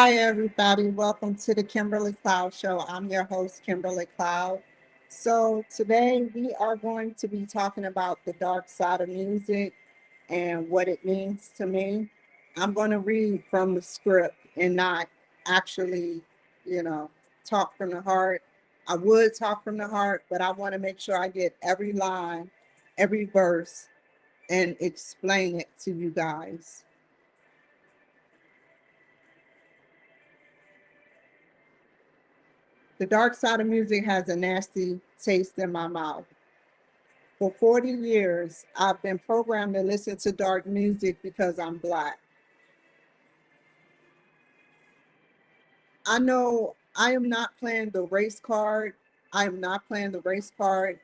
Hi, everybody. Welcome to the Kimberly Cloud Show. I'm your host, Kimberly Cloud. So, today we are going to be talking about the dark side of music and what it means to me. I'm going to read from the script and not actually, you know, talk from the heart. I would talk from the heart, but I want to make sure I get every line, every verse, and explain it to you guys. The dark side of music has a nasty taste in my mouth. For 40 years, I've been programmed to listen to dark music because I'm Black. I know I am not playing the race card. I am not playing the race card.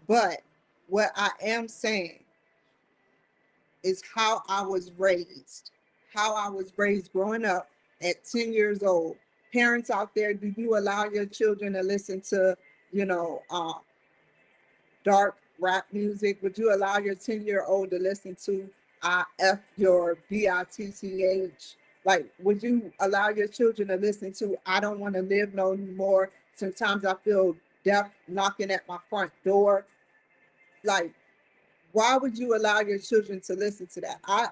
But what I am saying is how I was raised. How I was raised growing up at 10 years old. Parents out there, do you allow your children to listen to, you know, dark rap music? Would you allow your 10-year-old to listen to F your BITCH? Like, would you allow your children to listen to I don't want to live no more? Sometimes I feel death knocking at my front door. Like, why would you allow your children to listen to that? I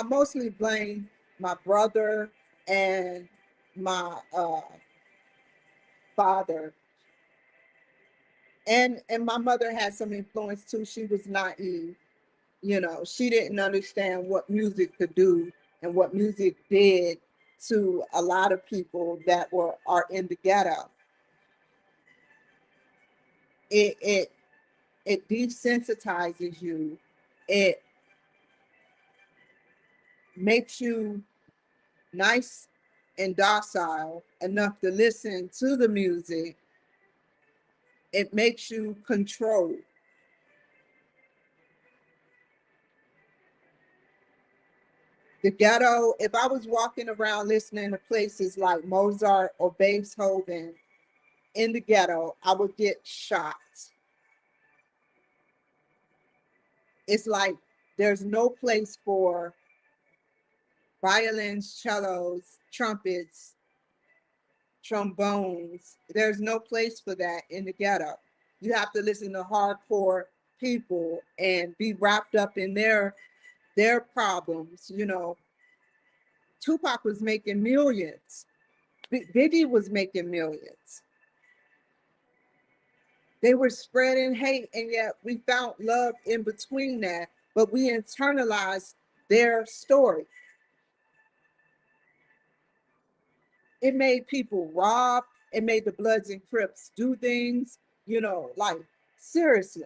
mostly blame my brother and my father, and my mother had some influence too. She was naive. She didn't understand what music could do and what music did to a lot of people that are in the ghetto. It it it desensitizes you. It makes you nice and docile enough to listen to the music. It makes you control. The ghetto, if I was walking around listening to places like Mozart or Beethoven in the ghetto, I would get shot. It's like there's no place for violins, cellos, trumpets, trombones. There's no place for that in the ghetto. You have to listen to hardcore people and be wrapped up in their problems. Tupac was making millions. Biggie was making millions. They were spreading hate, and yet we found love in between that, but we internalized their story. It made people rob. It made the Bloods and Crips do things, like seriously.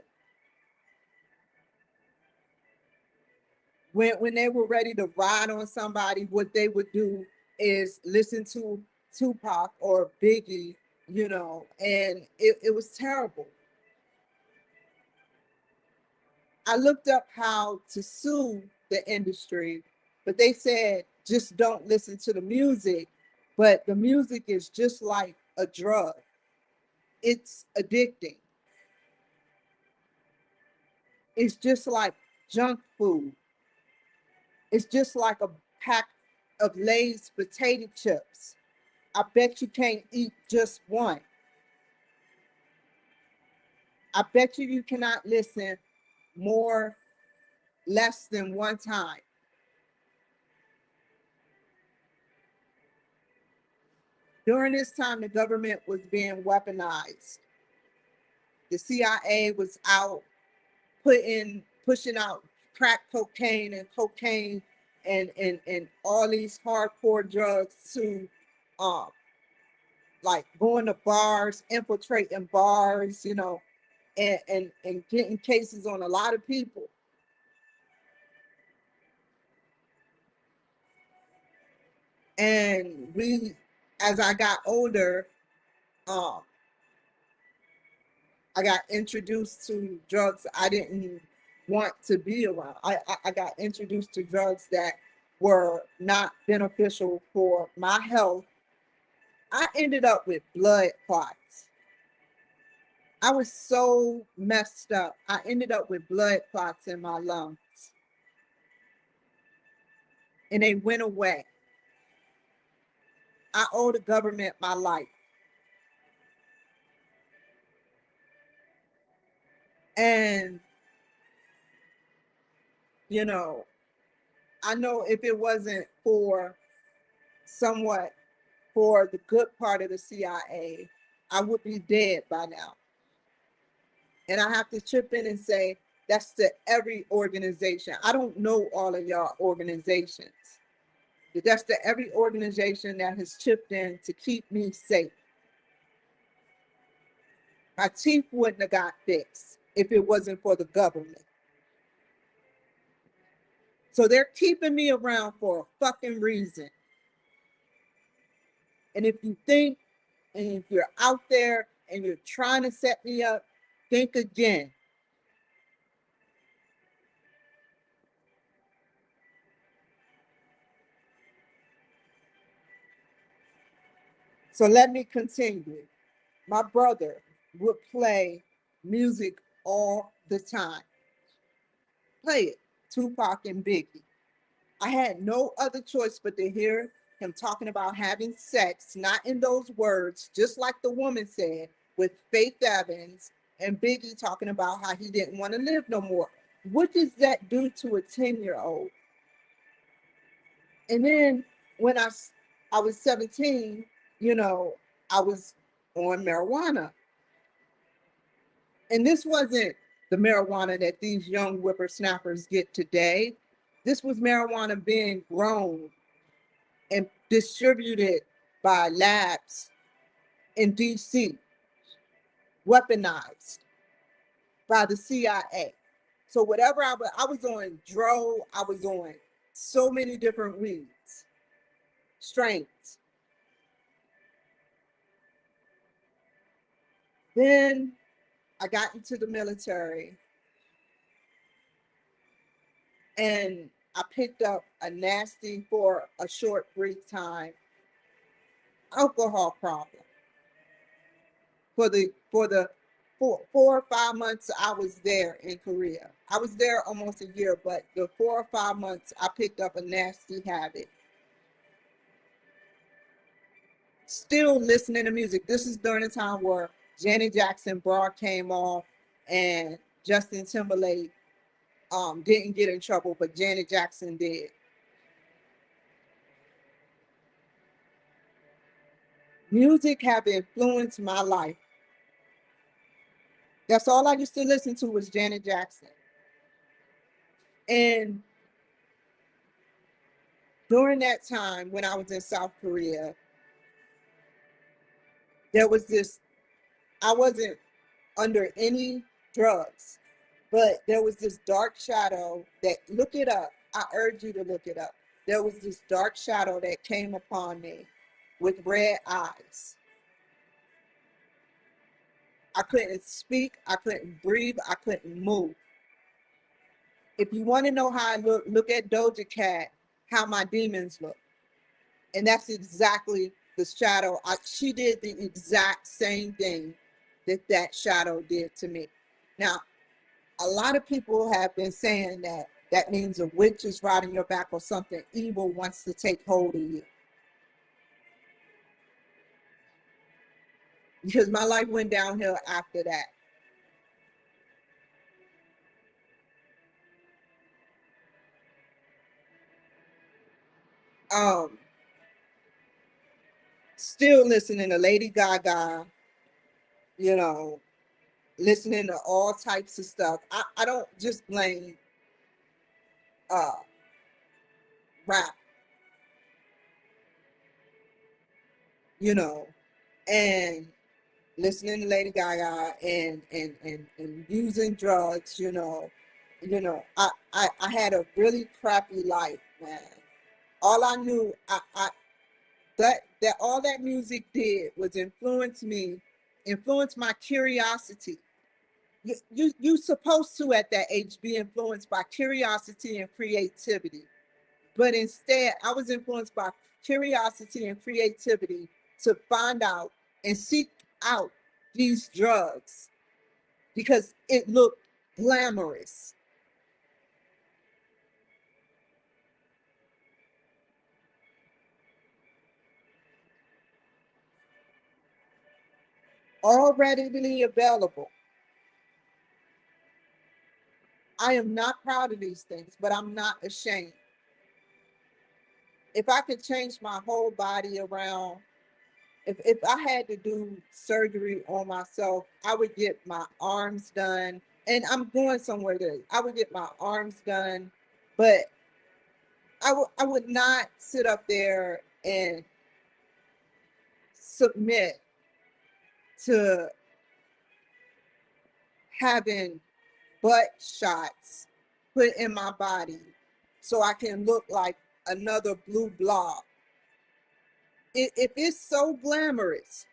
When they were ready to ride on somebody, what they would do is listen to Tupac or Biggie, and it was terrible. I looked up how to sue the industry, but they said just don't listen to the music. But the music is just like a drug, it's addicting. It's just like junk food. It's just like a pack of Lay's potato chips. I bet you can't eat just one. I bet you cannot listen more less than one time. During this time, the government was being weaponized. The CIA was out pushing out crack cocaine and cocaine and all these hardcore drugs to um like going to bars, infiltrating bars, and getting cases on a lot of people. And as I got older, um, I got introduced to drugs I didn't want to be around. I got introduced to drugs that were not beneficial for my health. I ended up with blood clots. I was so messed up. I ended up with blood clots in my lungs, and they went away. I owe the government my life. And, you know, I know if it wasn't for somewhat for the good part of the CIA, I would be dead by now. And I have to chip in and say, that's to every organization. I don't know all of y'all organizations, but that's to every organization that has chipped in to keep me safe. My teeth wouldn't have got fixed if it wasn't for the government. So they're keeping me around for a fucking reason. And if you think, and if you're out there and you're trying to set me up, think again. So let me continue. My brother would play music all the time. Play it, Tupac and Biggie. I had no other choice but to hear him talking about having sex, not in those words, just like the woman said, with Faith Evans, and Biggie talking about how he didn't want to live no more. What does that do to a 10-year-old? And then when I was 17, you know, I was on marijuana. And this wasn't the marijuana that these young whippersnappers get today. This was marijuana being grown and distributed by labs in DC, weaponized by the CIA. So whatever I was on dro, I was on so many different weeds, strains. Then I got into the military and I picked up a nasty, for a short brief time, alcohol problem. For the 4 or 5 months I was there in Korea. I was there almost a year, but the 4 or 5 months I picked up a nasty habit. Still listening to music. This is during the time where Janet Jackson broad came off and Justin Timberlake didn't get in trouble, but Janet Jackson did. Music have influenced my life. That's all I used to listen to was Janet Jackson. And during that time when I was in South Korea, there was this, I wasn't under any drugs, but there was this dark shadow that, look it up. I urge you to look it up. There was this dark shadow that came upon me with red eyes. I couldn't speak, I couldn't breathe, I couldn't move. If you want to know how I look at Doja Cat, how my demons look. And that's exactly the shadow. She did the exact same thing that shadow did to me. Now, a lot of people have been saying that that means a witch is riding your back or something evil wants to take hold of you. Because my life went downhill after that. Um, Still listening to Lady Gaga, you know, listening to all types of stuff. I don't just blame uh rap, you know, and listening to Lady Gaga and using drugs, I had a really crappy life, man. All I knew, I that all that music did was influence me, influence my curiosity. You supposed to at that age be influenced by curiosity and creativity. But instead, I was influenced by curiosity and creativity to find out and seek out these drugs because it looked glamorous. all readily available. I am not proud of these things, but I'm not ashamed. If I could change my whole body around, if I had to do surgery on myself, I would get my arms done. And I'm going somewhere that I would get my arms done, but I would not sit up there and submit to having butt shots put in my body so I can look like another blue blob. If it's so glamorous,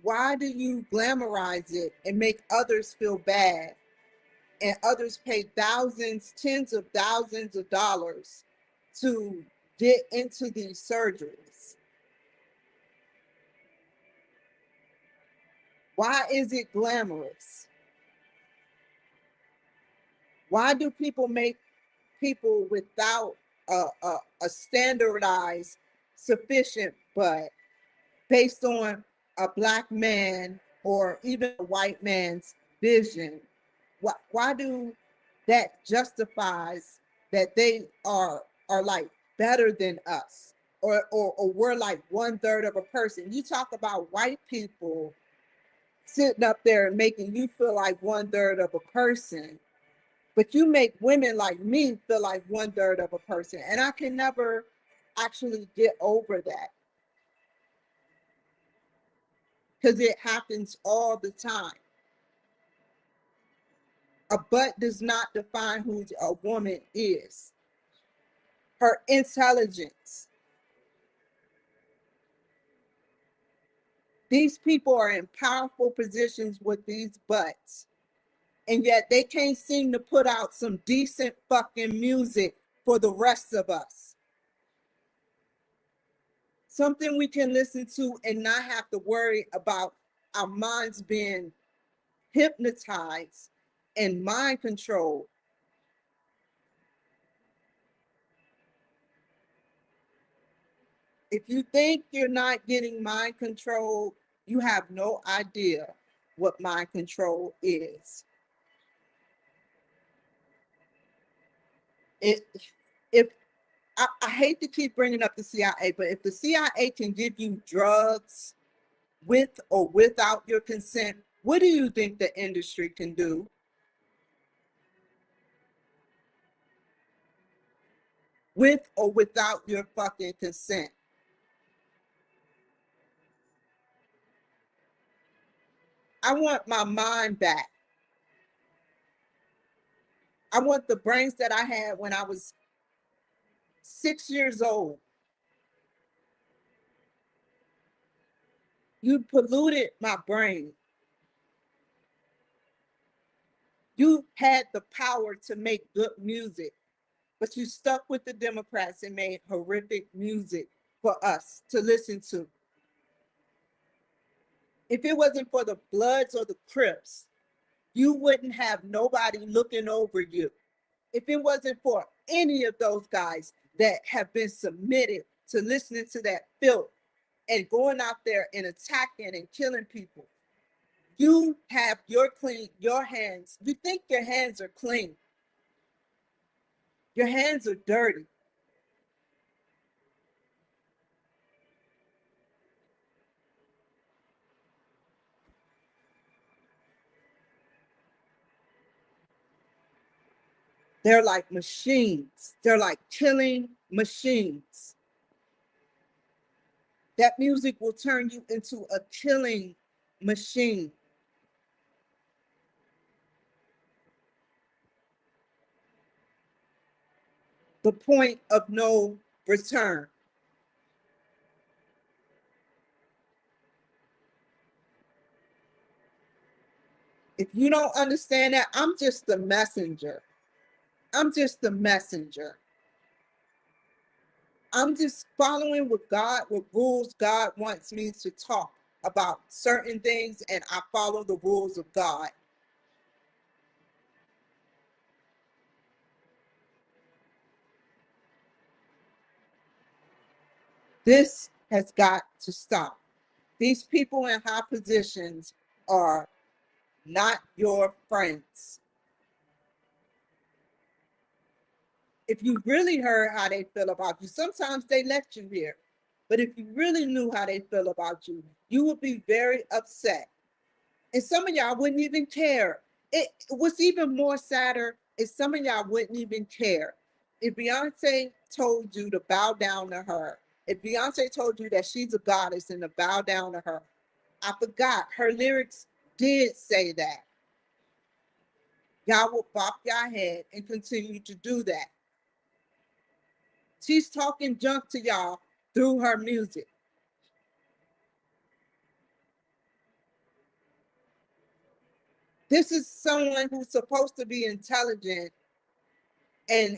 why do you glamorize it and make others feel bad and others pay thousands, tens of thousands of dollars to get into these surgeries? Why is it glamorous? Why do people make people without a standardized sufficient butt based on a black man or even a white man's vision? Why do that justifies that they are like better than us, or we're like one third of a person? You talk about white people sitting up there and making you feel like one third of a person, but you make women like me feel like one third of a person, and I can never actually get over that because it happens all the time. A butt does not define who a woman is. Her intelligence. These people are in powerful positions with these butts, and yet they can't seem to put out some decent fucking music for the rest of us. Something we can listen to and not have to worry about our minds being hypnotized and mind controlled. If you think you're not getting mind control, you have no idea what mind control is. It, if I hate to keep bringing up the CIA, but if the CIA can give you drugs with or without your consent, what do you think the industry can do with or without your fucking consent? I want my mind back. I want the brains that I had when I was 6 years old. You polluted my brain. You had the power to make good music, but you stuck with the Democrats and made horrific music for us to listen to. If it wasn't for the Bloods or the Crips, you wouldn't have nobody looking over you. If it wasn't for any of those guys that have been submitted to listening to that filth and going out there and attacking and killing people, you have your hands. You think your hands are clean. Your hands are dirty. They're like machines. They're like killing machines. That music will turn you into a killing machine. The point of no return. If you don't understand that, I'm just the messenger. I'm just the messenger. I'm just following what rules God wants me to talk about certain things, and I follow the rules of God. This has got to stop. These people in high positions are not your friends. If you really heard how they feel about you, sometimes they let you hear. But if you really knew how they feel about you, you would be very upset. And some of y'all wouldn't even care. What's even more sadder is some of y'all wouldn't even care. If Beyonce told you to bow down to her, if Beyonce told you that she's a goddess and to bow down to her, I forgot her lyrics did say that. Y'all will bop your head and continue to do that. She's talking junk to y'all through her music. This is someone who's supposed to be intelligent and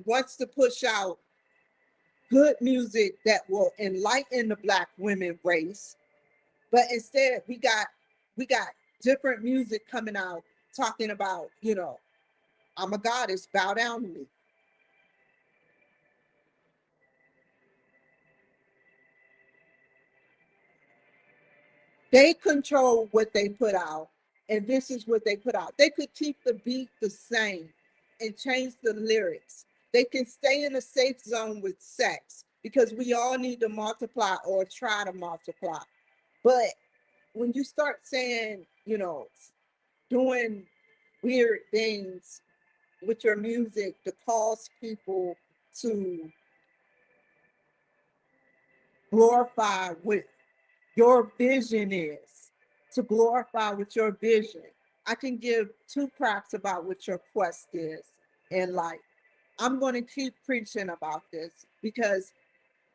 wants to push out good music that will enlighten the black women race. But instead we got different music coming out talking about, I'm a goddess, bow down to me. They control what they put out, and this is what they put out. They could keep the beat the same and change the lyrics. They can stay in a safe zone with sex because we all need to multiply or try to multiply. But when you start saying, doing weird things with your music to cause people to glorify what your vision is, to glorify what your vision. I can give two craps about what your quest is in life. I'm going to keep preaching about this because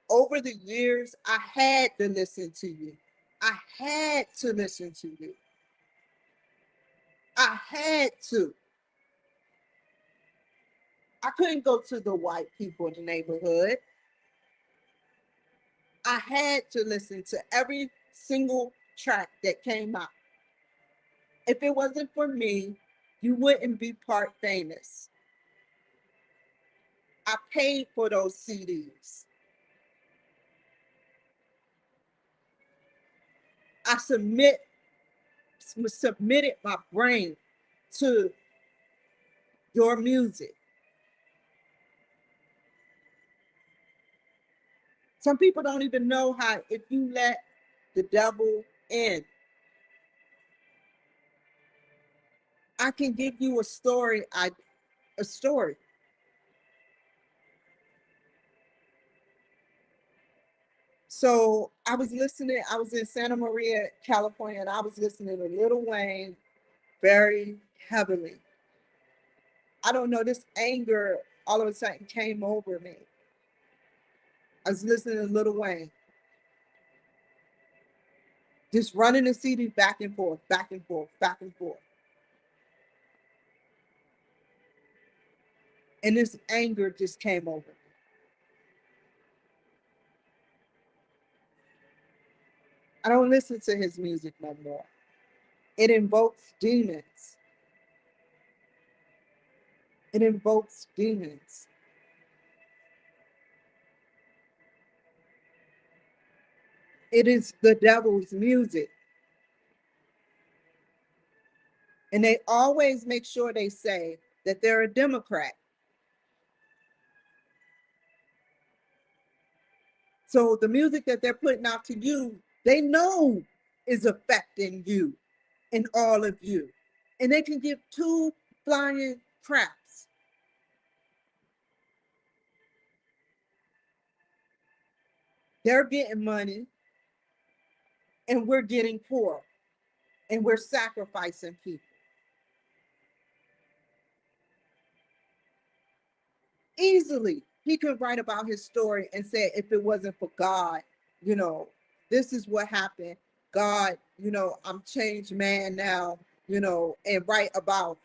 over the years, I had to listen to you. I had to listen to you. I had to. I couldn't go to the white people in the neighborhood. I had to listen to every single track that came out. If it wasn't for me, you wouldn't be part famous. I paid for those CDs. I submitted my brain to your music. Some people don't even know how if you let the devil in. I can give you a story. A story. So I was listening. I was in Santa Maria, California, and I was listening to Lil Wayne very heavily. I don't know. This anger all of a sudden came over me. I was listening to Lil Wayne, just running the CD back and forth, back and forth, back and forth. And this anger just came over me. I don't listen to his music no more. It invokes demons. It invokes demons. It is the devil's music. And they always make sure they say that they're a Democrat. So the music that they're putting out to you, they know is affecting you and all of you. And they can give two flying craps. They're getting money and we're getting poor and we're sacrificing people. Easily, he could write about his story and say, if it wasn't for God, you know, this is what happened. God, I'm changed man now, and write about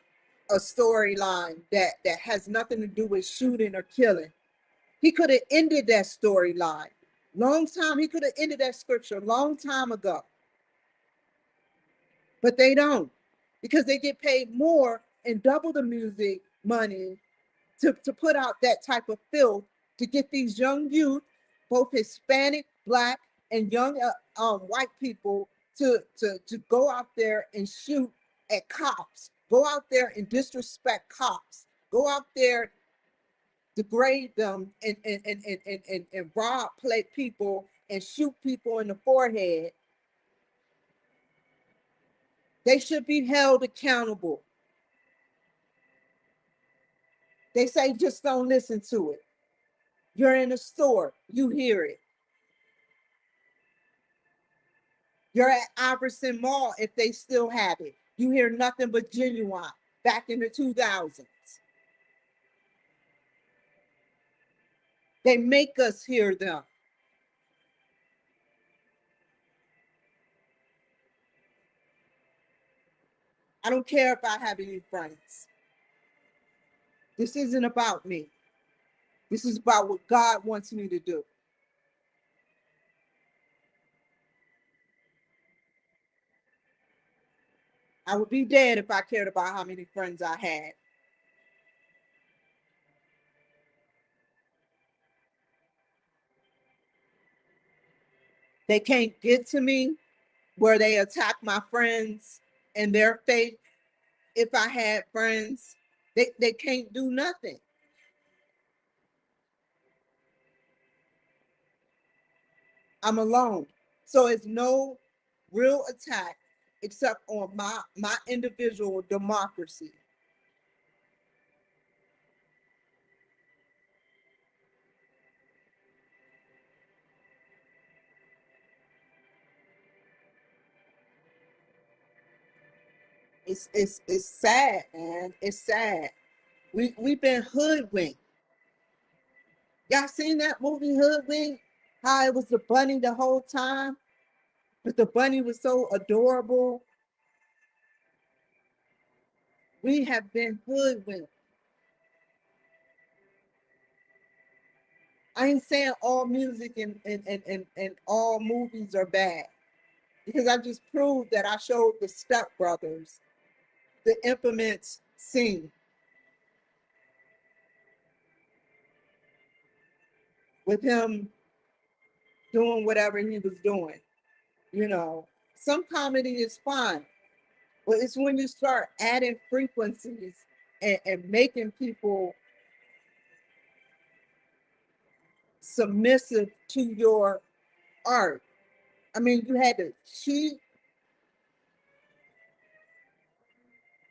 a storyline that has nothing to do with shooting or killing. He could have ended that storyline long time. He could have ended that scripture a long time ago, but they don't because they get paid more and double the music money to put out that type of filth to get these young youth, both Hispanic, Black, and young white people to go out there and shoot at cops, go out there and disrespect cops, go out there, degrade them, and rob play people and shoot people in the forehead. They should be held accountable. They say just don't listen to it. You're in a store, you hear it. You're at Iverson Mall, if they still have it. You hear nothing but Genuine back in the 2000s. They make us hear them. I don't care if I have any friends. This isn't about me. This is about what God wants me to do. I would be dead if I cared about how many friends I had. They can't get to me where they attack my friends and their faith. If I had friends, they can't do nothing. I'm alone. So it's no real attack except on my individual democracy. It's sad, man. It's sad. We've been hoodwinked. Y'all seen that movie Hoodwinked? How it was the bunny the whole time, but the bunny was so adorable. We have been hoodwinked. I ain't saying all music and all movies are bad, because I just proved that I showed the Step Brothers the implements scene with him doing whatever he was doing. You know, some comedy is fine, but it's when you start adding frequencies and making people submissive to your art. I mean, you had to cheat.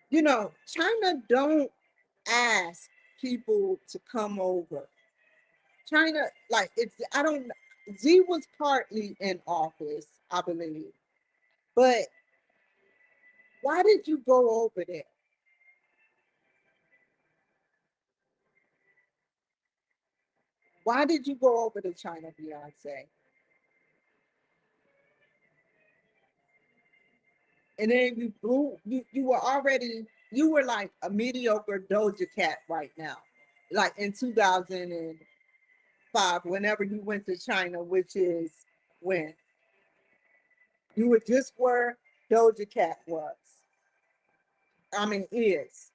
You know, China don't ask people to come over. China, like it's I don't. Z was partly in office, I believe, but why did you go over there? Why did you go over to China, Beyonce? And then you blew. You were already. You were like a mediocre Doja Cat right now, like in 2005, whenever you went to China, which is when you were just where Doja Cat was. I mean, is.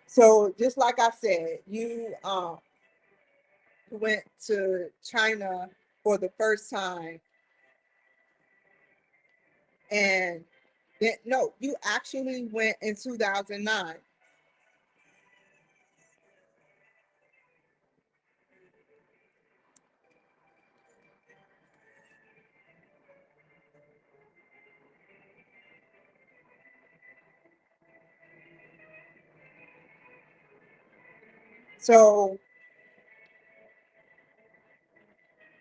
So just like I said, you went to China for the first time, and then no, you actually went in 2009. So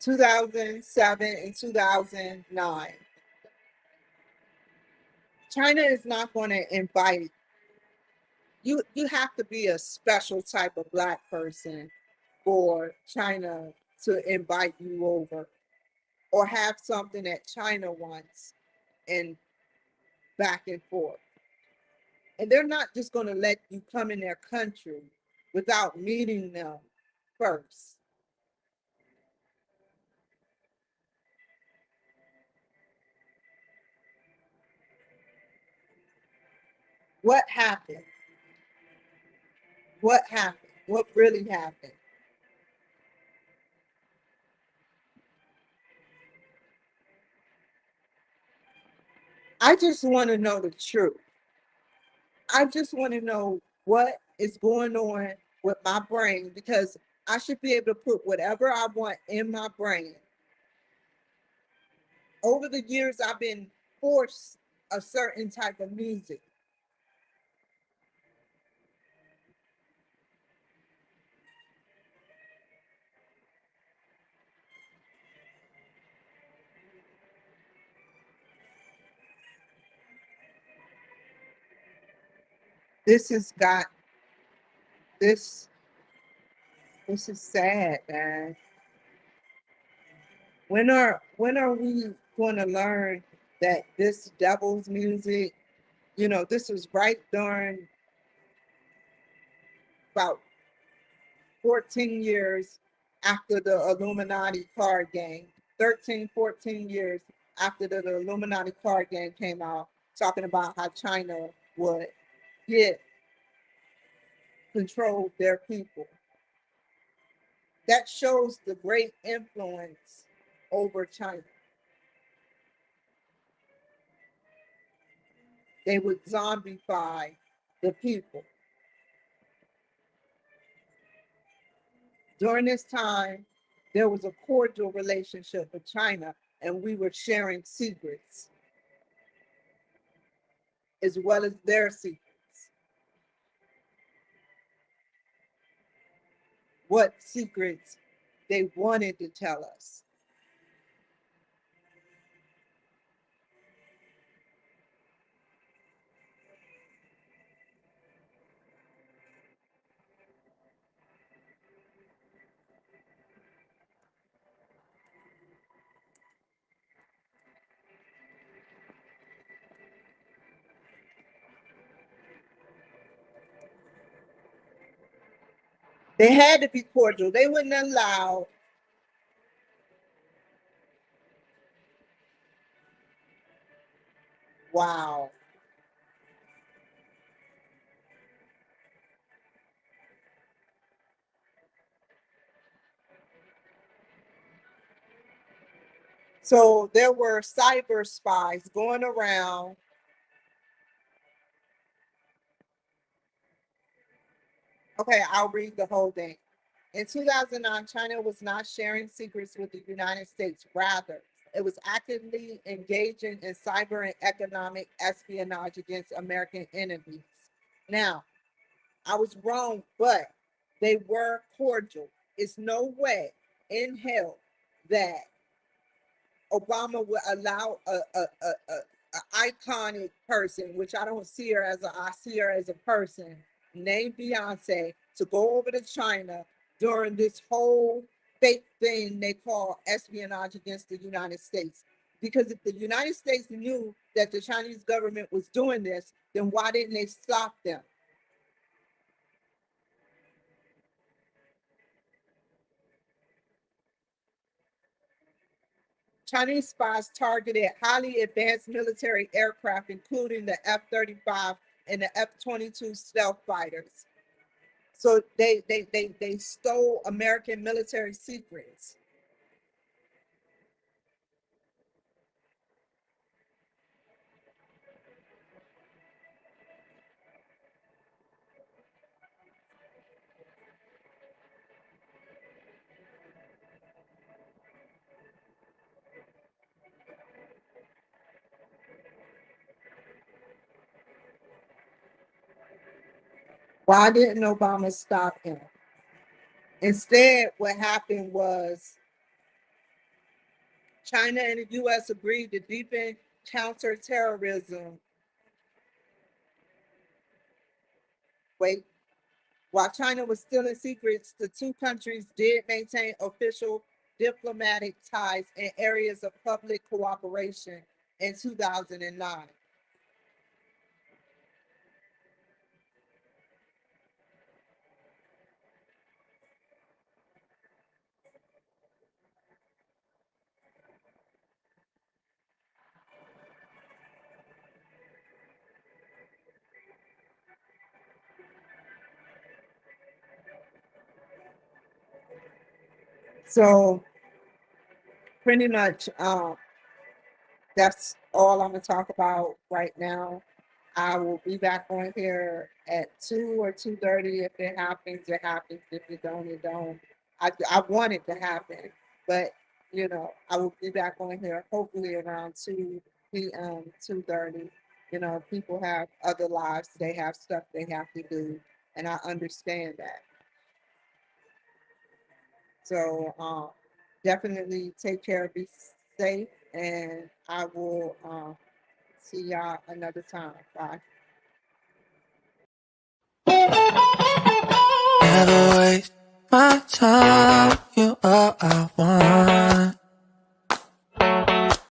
2007 and 2009. China is not going to invite you. You have to be a special type of black person for China to invite you over, or have something that China wants, and back and forth. And they're not just going to let you come in their country without meeting them first. What happened? What happened? What really happened? I just want to know the truth. I just want to know what is going on with my brain because I should be able to put whatever I want in my brain. Over the years, I've been forced a certain type of music. This has got this. This is sad, man. When are we going to learn that this devil's music? You know, this was right during about 14 years after the Illuminati card game, 13, 14 years after the Illuminati card game came out, talking about how China would get control their people. That shows the great influence over China. They would zombify the people. During this time, there was a cordial relationship with China, and we were sharing secrets as well as their secrets. What secrets they wanted to tell us. They had to be cordial. They wouldn't allow. Wow. So there were cyber spies going around. Okay, I'll read the whole thing. In 2009, China was not sharing secrets with the United States. Rather, it was actively engaging in cyber and economic espionage against American enemies. Now, I was wrong, but they were cordial. It's no way in hell that Obama would allow a iconic person, which I don't see her as I see her as a person, named Beyonce, to go over to China during this whole fake thing they call espionage against the United States. Because if the United States knew that the Chinese government was doing this, then why didn't they stop them? Chinese spies targeted highly advanced military aircraft, including the F-35 and the F-22 stealth fighters. So they stole American military secrets. Why didn't Obama stop him? Instead, what happened was China and the U.S. agreed to deepen counterterrorism. Wait, while China was stealing secrets, the two countries did maintain official diplomatic ties in areas of public cooperation in 2009. So pretty much that's all I'm gonna talk about right now. I will be back on here at 2 or 2:30. If it happens, it happens. If it don't, it don't. I want it to happen, but I will be back on here hopefully around 2 p.m., 2:30. People have other lives. They have stuff they have to do, and I understand that. So definitely take care, be safe, and I will see y'all another time. Bye. Never waste my time. You are.